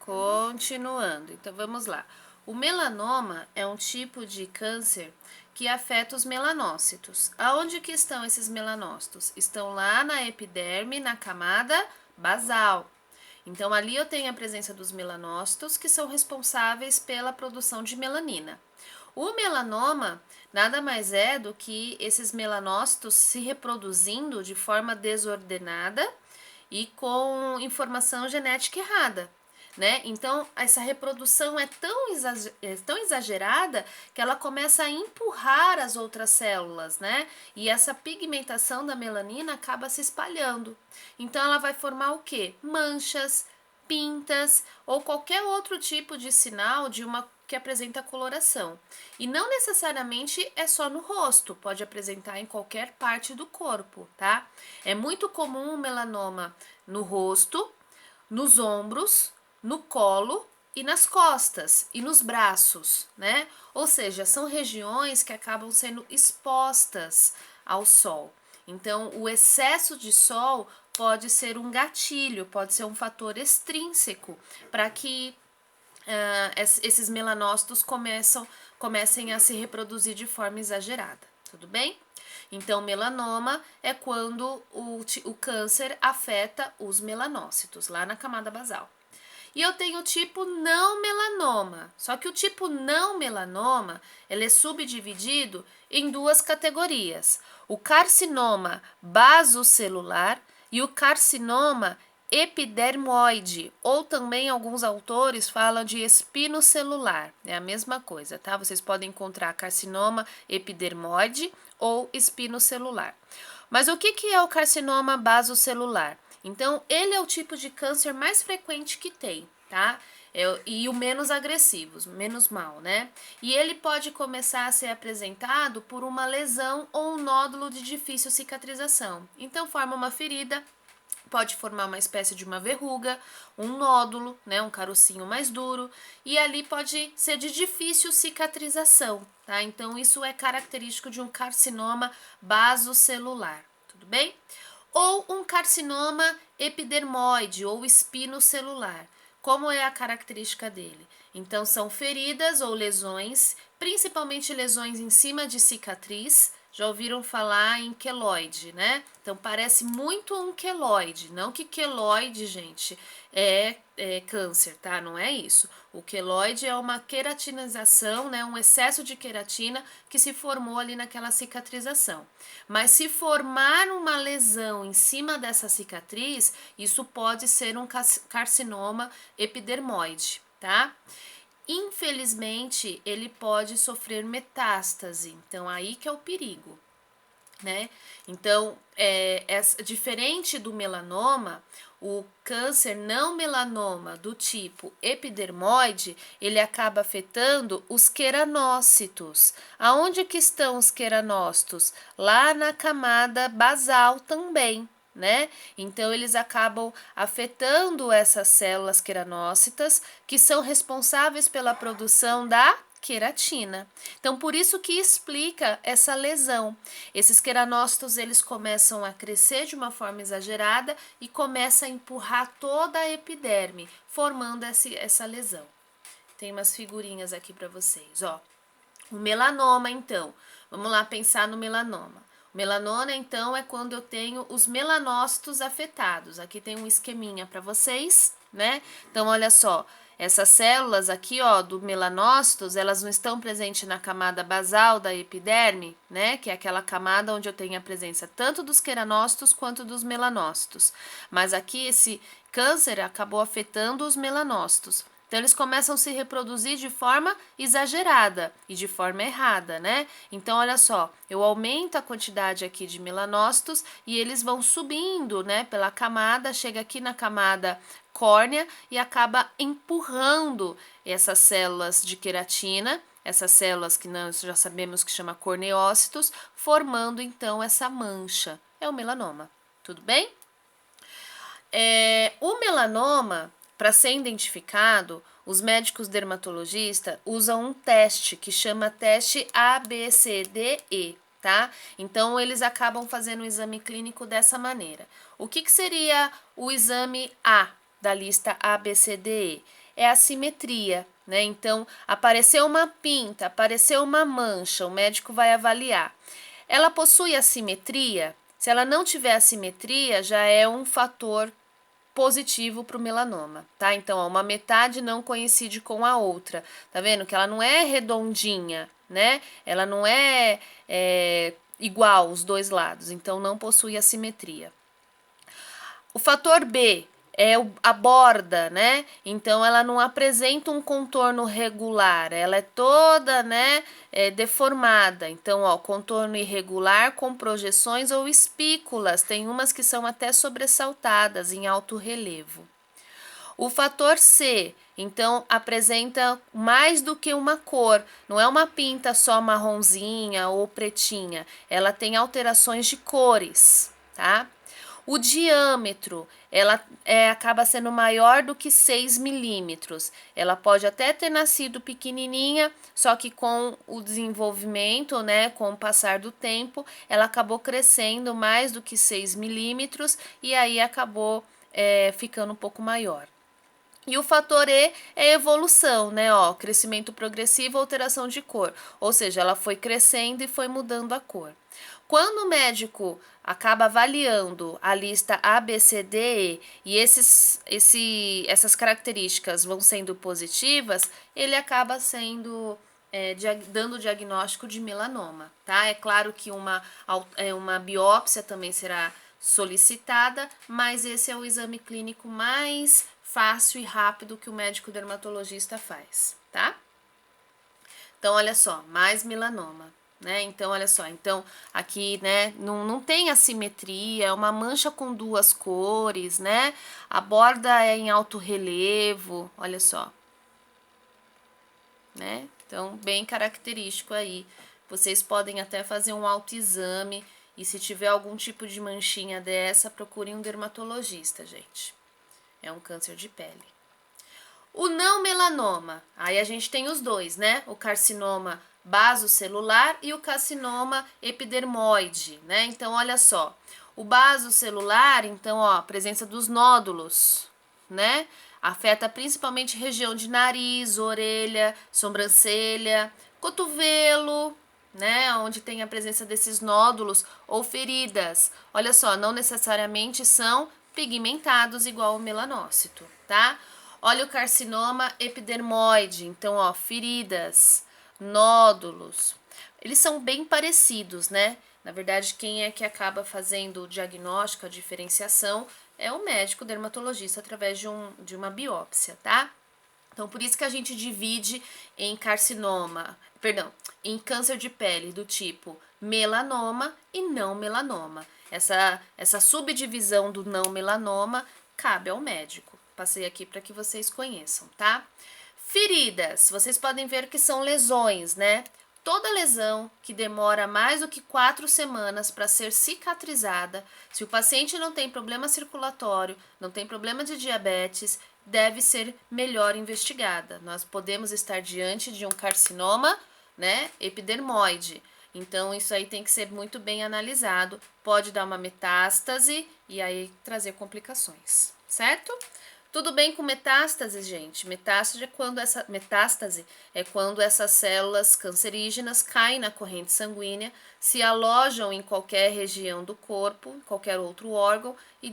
Continuando, então vamos lá. O melanoma é um tipo de câncer que afeta os melanócitos. Aonde que estão esses melanócitos? Estão lá na epiderme, na camada basal. Então ali eu tenho a presença dos melanócitos que são responsáveis pela produção de melanina. O melanoma nada mais é do que esses melanócitos se reproduzindo de forma desordenada e com informação genética errada, né? Então, essa reprodução é tão exagerada que ela começa a empurrar as outras células, né? E essa pigmentação da melanina acaba se espalhando. Então, ela vai formar o quê? Manchas, pintas ou qualquer outro tipo de sinal de uma que apresenta coloração. E não necessariamente é só no rosto, pode apresentar em qualquer parte do corpo, tá? É muito comum o melanoma no rosto, nos ombros, no colo e nas costas e nos braços, né? Ou seja, são regiões que acabam sendo expostas ao sol. Então, o excesso de sol pode ser um gatilho, pode ser um fator extrínseco para que esses melanócitos comecem a se reproduzir de forma exagerada, tudo bem? Então, melanoma é quando o câncer afeta os melanócitos, lá na camada basal. E eu tenho o tipo não melanoma, só que o tipo não melanoma, ele é subdividido em duas categorias, o carcinoma basocelular e o carcinoma epidermoide, ou também alguns autores falam de espinocelular, é a mesma coisa, tá? Vocês podem encontrar carcinoma epidermoide ou espinocelular. Mas o que é o carcinoma basocelular? Então, ele é o tipo de câncer mais frequente que tem, tá? E o menos agressivo, menos mal, né? E ele pode começar a ser apresentado por uma lesão ou um nódulo de difícil cicatrização. Então, forma uma ferida, pode formar uma espécie de uma verruga, um nódulo, né, um carocinho mais duro, e ali pode ser de difícil cicatrização, tá? Então, isso é característico de um carcinoma basocelular, tudo bem? Ou um carcinoma epidermoide ou espinocelular. Como é a característica dele? Então, são feridas ou lesões, principalmente lesões em cima de cicatriz. Já ouviram falar em queloide, né? Então, parece muito um queloide. Não que queloide, gente, é câncer, tá? Não é isso. O queloide é uma queratinização, né? Um excesso de queratina que se formou ali naquela cicatrização. Mas se formar uma lesão em cima dessa cicatriz, isso pode ser um carcinoma epidermoide, tá? Infelizmente, ele pode sofrer metástase, então aí que é o perigo, né? Então, diferente do melanoma, o câncer não melanoma do tipo epidermoide, ele acaba afetando os queranócitos. Aonde que estão os queranócitos? Lá na camada basal também, né? Então, eles acabam afetando essas células queranócitas que são responsáveis pela produção da queratina. Então, por isso que explica essa lesão. Esses queranócitos, eles começam a crescer de uma forma exagerada e começa a empurrar toda a epiderme, formando essa lesão. Tem umas figurinhas aqui para vocês, ó. O melanoma, então. Vamos lá pensar no melanoma. O melanoma, então, é quando eu tenho os melanócitos afetados. Aqui tem um esqueminha para vocês, né? Então, olha só. Essas células aqui, ó, do melanócitos, elas não estão presentes na camada basal da epiderme, né? Que é aquela camada onde eu tenho a presença tanto dos queranócitos quanto dos melanócitos. Mas aqui esse câncer acabou afetando os melanócitos. Então, eles começam a se reproduzir de forma exagerada e de forma errada, né? Então, olha só, eu aumento a quantidade aqui de melanócitos e eles vão subindo, né, pela camada, chega aqui na camada córnea e acaba empurrando essas células de queratina, essas células que nós já sabemos que chama corneócitos, formando então essa mancha. É o melanoma, tudo bem? O melanoma, para ser identificado, os médicos dermatologistas usam um teste que chama teste ABCDE, tá? Então, eles acabam fazendo o exame clínico dessa maneira. O que seria o exame A da lista ABCDE? é a simetria, né? Então, apareceu uma pinta, apareceu uma mancha, o médico vai avaliar. Ela possui assimetria? Se ela não tiver assimetria, já é um fator positivo para o melanoma, tá? Então, ó, uma metade não coincide com a outra, tá vendo? Que ela não é redondinha, né? Ela não é, igual os dois lados, então não possui assimetria. O fator B é a borda, né? Então ela não apresenta um contorno regular, ela é toda, né, deformada. Então, ó, contorno irregular com projeções ou espículas, tem umas que são até sobressaltadas em alto relevo. O fator C, então, apresenta mais do que uma cor, não é uma pinta só marronzinha ou pretinha, ela tem alterações de cores, tá? O diâmetro, ela acaba sendo maior do que 6 milímetros. Ela pode até ter nascido pequenininha, só que com o desenvolvimento, né, com o passar do tempo, ela acabou crescendo mais do que 6 milímetros e aí acabou ficando um pouco maior. E o fator E é evolução, né? Ó, crescimento progressivo, alteração de cor. Ou seja, ela foi crescendo e foi mudando a cor. Quando o médico acaba avaliando a lista A, B, C, D, E e essas características vão sendo positivas, ele acaba sendo dando o diagnóstico de melanoma, tá? É claro que uma biópsia também será solicitada, mas esse é o exame clínico mais fácil e rápido que o médico dermatologista faz, tá? Então, olha só, mais melanoma, né? Então, olha só, então aqui, né, não tem assimetria, é uma mancha com duas cores, né? A borda é em alto relevo, olha só, né? Então, bem característico aí. Vocês podem até fazer um autoexame e se tiver algum tipo de manchinha dessa, procurem um dermatologista, gente. É um câncer de pele. O não melanoma, aí a gente tem os dois, né? O carcinoma basocelular e o carcinoma epidermoide, né? Então, olha só, o basocelular, então, ó, a presença dos nódulos, né? Afeta principalmente região de nariz, orelha, sobrancelha, cotovelo, né? Onde tem a presença desses nódulos ou feridas. Olha só, não necessariamente são pigmentados igual o melanócito, tá? Olha o carcinoma epidermoide, então, ó, feridas, nódulos. Eles são bem parecidos, né? Na verdade, quem é que acaba fazendo o diagnóstico, a diferenciação, é o médico dermatologista através de uma biópsia, tá? Então, por isso que a gente divide em em câncer de pele do tipo melanoma e não melanoma. Essa subdivisão do não melanoma cabe ao médico. Passei aqui para que vocês conheçam, tá? Feridas, vocês podem ver que são lesões, né? Toda lesão que demora mais do que 4 semanas para ser cicatrizada, se o paciente não tem problema circulatório, não tem problema de diabetes, deve ser melhor investigada. Nós podemos estar diante de um carcinoma, né, epidermoide. Então, isso aí tem que ser muito bem analisado. Pode dar uma metástase e aí trazer complicações, certo? Tudo bem com metástase, gente? Metástase é quando essas células cancerígenas caem na corrente sanguínea, se alojam em qualquer região do corpo, qualquer outro órgão e